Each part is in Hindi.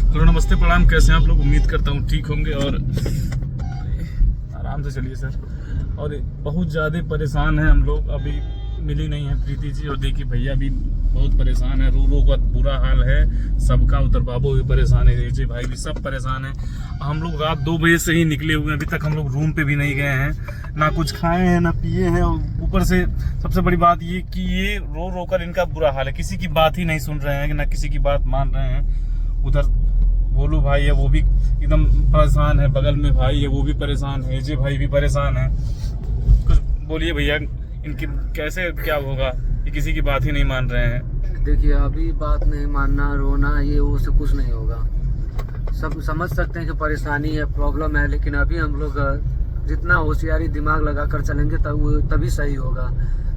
तो नमस्ते प्रणाम, कैसे हैं आप लोग। उम्मीद करता हूँ ठीक होंगे और आराम से चलिए सर। और बहुत ज़्यादा परेशान हैं हम लोग, अभी मिली नहीं है प्रीति जी। और देखिए भैया भी बहुत परेशान है, रो रो का बुरा हाल है सबका। उधर बाबू भी परेशान है, रेजे भाई भी, सब परेशाान है। हम लोग रात 2 बजे से ही निकले हुए हैं, अभी तक हम लोग रूम पे भी नहीं गए हैं, ना कुछ खाए हैं ना पिए हैं। और ऊपर से सबसे बड़ी बात ये कि ये रो रो कर इनका बुरा हाल है, किसी की बात ही नहीं सुन रहे हैं, ना किसी की बात मान रहे हैं। उधर भोलू भाई है, वो भी एकदम परेशान है, बगल में भाई है वो भी परेशान है, एजे भाई भी परेशान है। कुछ बोलिए भैया, इनकी कैसे क्या होगा, ये किसी की बात ही नहीं मान रहे हैं। देखिए अभी बात नहीं मानना, रोना, ये वो से कुछ नहीं होगा। सब समझ सकते हैं कि परेशानी है, प्रॉब्लम है, लेकिन अभी हम लोग जितना होशियारी दिमाग लगा कर चलेंगे तभी सही होगा।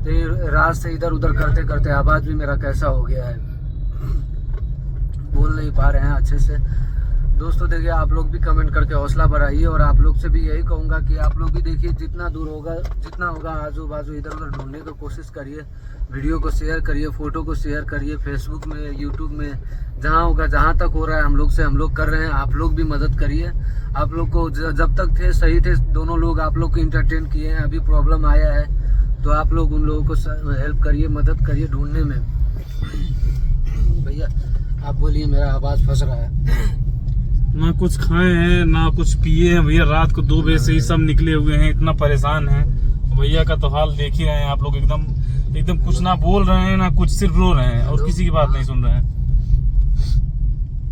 तो ये रात से इधर उधर करते करते आवाज़ भी मेरा कैसा हो गया है, बोल नहीं पा रहे हैं अच्छे से। दोस्तों देखिए, आप लोग भी कमेंट करके हौसला बढ़ाइए, और आप लोग से भी यही कहूँगा कि आप लोग भी देखिए, जितना दूर होगा जितना होगा आजू बाजू इधर उधर ढूंढने की कोशिश करिए। वीडियो को शेयर करिए, फोटो को शेयर करिए, फेसबुक में, यूट्यूब में, जहाँ होगा, जहाँ तक हो रहा है हम लोग कर रहे हैं। आप लोग भी मदद करिए। आप लोग को जब तक थे सही थे दोनों लोग, आप लोग को इंटरटेन किए हैं। अभी प्रॉब्लम आया है तो आप लोग उन लोगों को हेल्प करिए, मदद करिए ढूंढने में। भैया आप बोलिए, मेरा आवाज़ फंस रहा है। ना कुछ खाए हैं ना कुछ पिए हैं भैया, रात को 2 बजे से ही सब निकले हुए हैं, इतना परेशान है। भैया का तो हाल देख ही रहे हैं आप लोग, एकदम एकदम कुछ ना बोल रहे हैं ना कुछ, सिर्फ रो रहे हैं और किसी की बात नहीं सुन रहे हैं।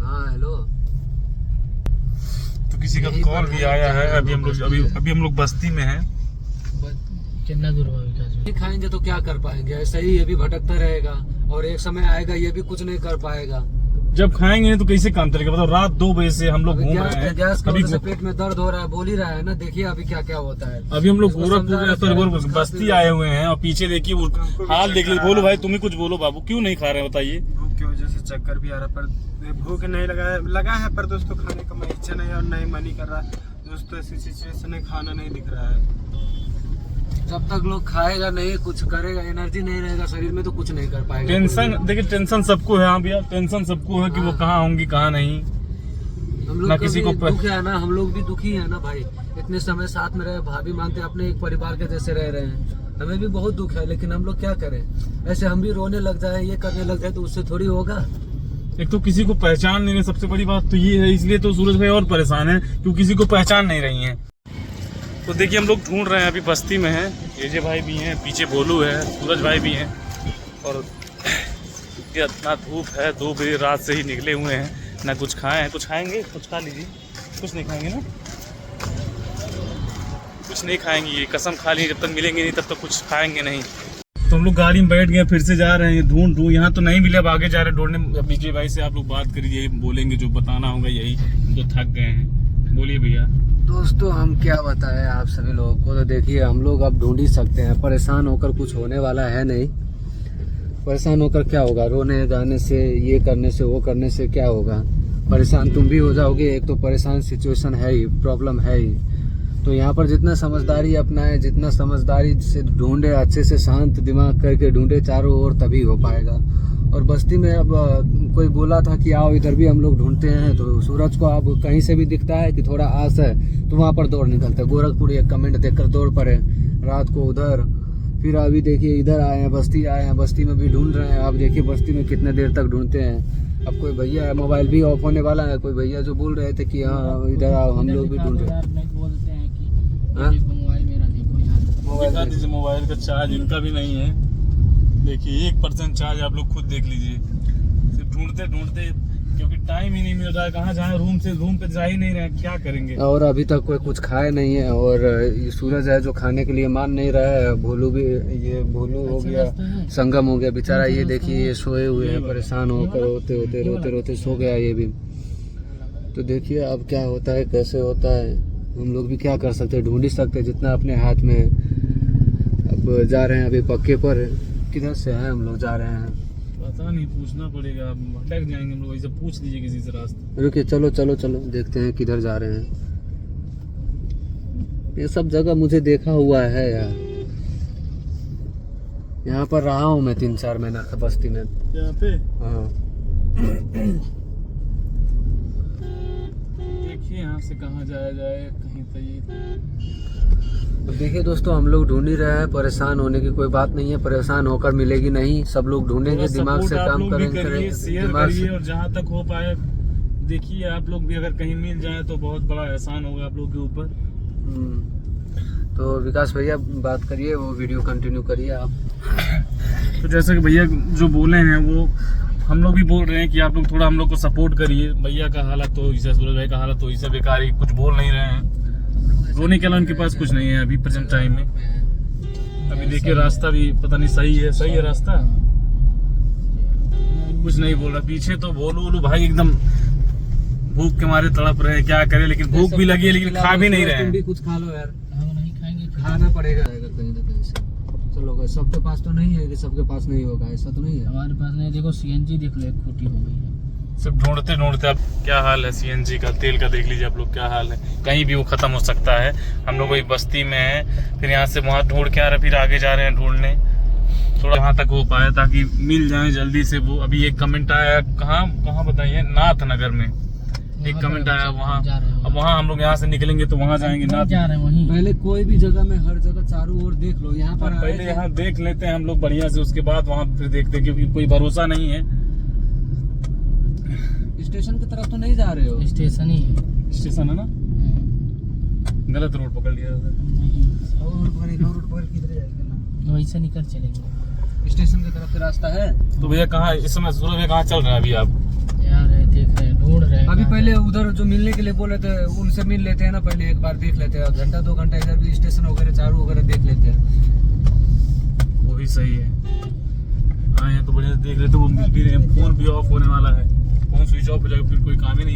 हाँ हेलो, तो किसी का कॉल भी आया है। अभी हम लोग बस्ती में हैं। कितना दूर नहीं खाएंगे तो क्या कर पाएंगे, ऐसा ही ये भी भटकता रहेगा, और एक समय आएगा ये भी कुछ नहीं कर पाएगा। जब खाएंगे तो कैसे काम चलेगा बताओ। रात 2 बजे से हम लोग घूम रहे हैं, गैस की वजह से पेट में दर्द हो रहा है, बोल ही रहा है ना। देखिए अभी क्या क्या होता है। अभी हम लोग गोरखपुर बस्ती आए हुए हैं, और पीछे देखिए वो हाल देख लीजिए। बोलो भाई, तुम ही कुछ बोलो बाबू, क्यों नहीं खा रहे बताइए। भूख की वजह से चक्कर भी आ रहा, पर भूख नहीं लगा है पर दोस्तों खाने का इच्छा नहीं और नहीं मन ही कर रहा दोस्तों। ऐसी सिचुएशन में खाना नहीं दिख रहा है। जब तक लोग खाएगा नहीं, कुछ करेगा, एनर्जी नहीं रहेगा शरीर में, तो कुछ नहीं कर पाएगा। टेंशन देखिए, टेंशन सबको है। हाँ भैया, टेंशन सबको है कि वो कहाँ होंगी कहाँ नहीं। हम लोग किसी को दुख है ना, हम लोग भी दुखी है ना भाई। इतने समय साथ में रहे, भाभी मानते अपने एक परिवार के जैसे रह रहे हैं, हमें भी बहुत दुख है, लेकिन हम लोग क्या करें। ऐसे हम भी रोने लग जाए, ये करने लग जाए, तो उससे थोड़ी होगा। एक तो किसी को पहचान नहीं रहे, सबसे बड़ी बात तो ये है। इसलिए तो सूरज भाई और परेशान है, क्योंकि किसी को पहचान नहीं रही है। तो देखिए हम लोग ढूंढ रहे हैं, अभी बस्ती में हैं, एजे भाई भी हैं, पीछे भोलू है, सूरज भाई भी हैं। और इतना धूप है, 2 बजे रात से ही निकले हुए हैं, ना कुछ खाए हैं। कुछ खाएंगे, कुछ खा लीजिए। कुछ नहीं खाएंगे ना, कुछ नहीं खाएंगे, ये कसम खा ली, जब तक मिलेंगे नहीं तब तक कुछ खाएंगे नहीं। तो हम लोग गाड़ी में बैठ गए, फिर से जा रहे हैं ढूंढ यहाँ तो नहीं मिले, अब आगे जा रहे हैं ढूंढने। विजय भाई से आप लोग बात करिए, यही बोलेंगे जो बताना होगा, यही हम तो थक गए हैं। बोलिए भैया। दोस्तों हम क्या बताएं आप सभी लोगों को, तो देखिए हम लोग अब ढूंढ ही सकते हैं। परेशान होकर कुछ होने वाला है नहीं। परेशान होकर क्या होगा, रोने गाने से, ये करने से, वो करने से क्या होगा। परेशान तुम भी हो जाओगे। एक तो परेशान सिचुएशन है ही, प्रॉब्लम है ही। तो यहाँ पर जितना समझदारी अपनाए, जितना समझदारी से ढूंढे, अच्छे से शांत दिमाग करके ढूंढे चारों ओर, तभी हो पाएगा। और बस्ती में अब कोई बोला था कि आओ इधर भी हम लोग ढूंढते हैं, तो सूरज को अब कहीं से भी दिखता है कि थोड़ा आस है तो वहाँ पर दौड़ निकलते हैं। गोरखपुर एक कमेंट देखकर दौड़ पड़े रात को उधर। फिर अभी देखिए इधर आए हैं, बस्ती आए हैं, बस्ती में भी ढूंढ रहे हैं। अब देखिए बस्ती में कितने देर तक ढूंढते हैं। अब कोई भैया, मोबाइल भी ऑफ होने वाला है, कोई भैया जो बोल रहे थे कि हाँ इधर आओ, हम लोग भी ढूंढ रहे हैं। मोबाइल का चार्ज इनका भी नहीं है, देखिए 1% चार्ज, आप लोग खुद देख लीजिए। सिर्फ ढूंढते ढूंढते, क्योंकि टाइम ही नहीं मिल रहा है, कहाँ जाए, रूम पे जा ही नहीं रहे, क्या करेंगे। और अभी तक कोई कुछ खाए नहीं है, और ये सूरज है जो खाने के लिए मान नहीं रहा है। भोलू भी, ये भोलू हो गया, संगम हो गया बेचारा, ये देखिए ये सोए हुए हैं, परेशान होकर रोते रोते सो गया ये भी। तो देखिए अब क्या होता है, कैसे होता है, हम लोग भी क्या कर सकते हैं, ढूंढ ही सकते हैं जितना अपने हाथ में। अब जा रहे हैं अभी पक्के पर। किधर से हैं हम लोग, जा रहे हैं पता नहीं, पूछना पड़ेगा, भटक जाएंगे हम लोग। ऐसे पूछ लीजिए किसी से रास्ते। रुकिए, चलो चलो चलो देखते हैं किधर जा रहे हैं। ये सब जगह मुझे देखा हुआ है यार, यहाँ पर रहा हूँ मैं 3-4 महीना बस्ती में। यहाँ पे हाँ देखिए यहाँ से कहाँ जाया जाए, कहीं तो ये तो देखिए दोस्तों, हम लोग ढूंढ ही रहे हैं। परेशान होने की कोई बात नहीं है, परेशान होकर मिलेगी नहीं। सब लोग ढूंढेंगे, दिमाग से काम करेंगे, शेयर दिमाग करिए से। और जहाँ तक हो पाए देखिए आप लोग भी, अगर कहीं मिल जाए तो बहुत बड़ा एहसान होगा आप लोग के ऊपर। तो विकास भैया बात करिए, वो वीडियो कंटिन्यू करिए आप। तो जैसे कि भैया जो बोले हैं वो हम लोग भी बोल रहे हैं कि आप लोग थोड़ा हम लोग को सपोर्ट करिए। भैया का हालत तो ऐसा, सूरज भाई का हालत तो ऐसा बेकार ही, कुछ बोल नहीं रहे हैं। रोने के अलावा उनके पास कुछ नहीं है अभी प्रेजेंट टाइम में। अभी देखिए रास्ता भी पता नहीं सही है रास्ता, कुछ नहीं बोल रहा। पीछे तो बोलू भाई एकदम भूख के मारे तड़प रहे हैं, क्या करें, लेकिन भूख भी लगी है लेकिन खा भी नहीं रहे तुम भी हैं। कुछ खा लो यार। हम नहीं खाएंगे, खाना पड़ेगा कहीं ना कहीं से। चलो सबके पास तो नहीं है कि सबके पास नहीं होगा, ऐसा तो नहीं है। हमारे पास नहीं। देखो सीएनजी देख लो, एक खोटी हो गई है। सब ढूंढते ढूंढते अब क्या हाल है सीएनजी का, तेल का देख लीजिए आप लोग क्या हाल है। कहीं भी वो खत्म हो सकता है। हम लोग वही बस्ती में है, फिर यहाँ से वहाँ ढूंढ के आ रहे, फिर आगे जा रहे हैं ढूंढने, थोड़ा जहाँ तक हो पाए ताकि मिल जाए जल्दी से वो। अभी एक कमेंट आया, कहाँ बताइए, नाथ नगर में एक कमेंट आया वहाँ। अब वहाँ हम लोग यहाँ से निकलेंगे तो वहाँ जाएंगे नाथ। जा रहे हैं वहीं। पहले कोई भी जगह में, हर जगह चारों ओर देख लो। यहाँ पर पहले यहाँ देख लेते हैं हम लोग बढ़िया से, उसके बाद वहाँ फिर देखते हैं, क्योंकि कोई भरोसा नहीं है। स्टेशन की तरफ तो नहीं जा रहे हो? स्टेशन ही है। स्टेशन है ना, गलत रोड पकड़ लिया। किधर जाएगा? वैसे निकल चलेंगे। स्टेशन की तरफ से रास्ता है। तो भैया कहाँ इस समय सूरज भैया कहाँ चल रहे हैं अभी आप? यार देख रहे हैं, ढूंढ रहे हैं। अभी पहले उधर जो मिलने के लिए बोले थे उनसे मिल लेते हैं ना, पहले एक बार देख लेते हैं। घंटा 2 घंटा इधर भी स्टेशन वगैरह चारों वगैरह देख लेते हैं। वो भी सही है। आए हैं तो बढ़िया से देख लेते, वो मिल भी रहे हैं। फोन भी ऑफ होने वाला है, फोन स्विच ऑफ हो जाएगा फिर कोई काम ही नहीं।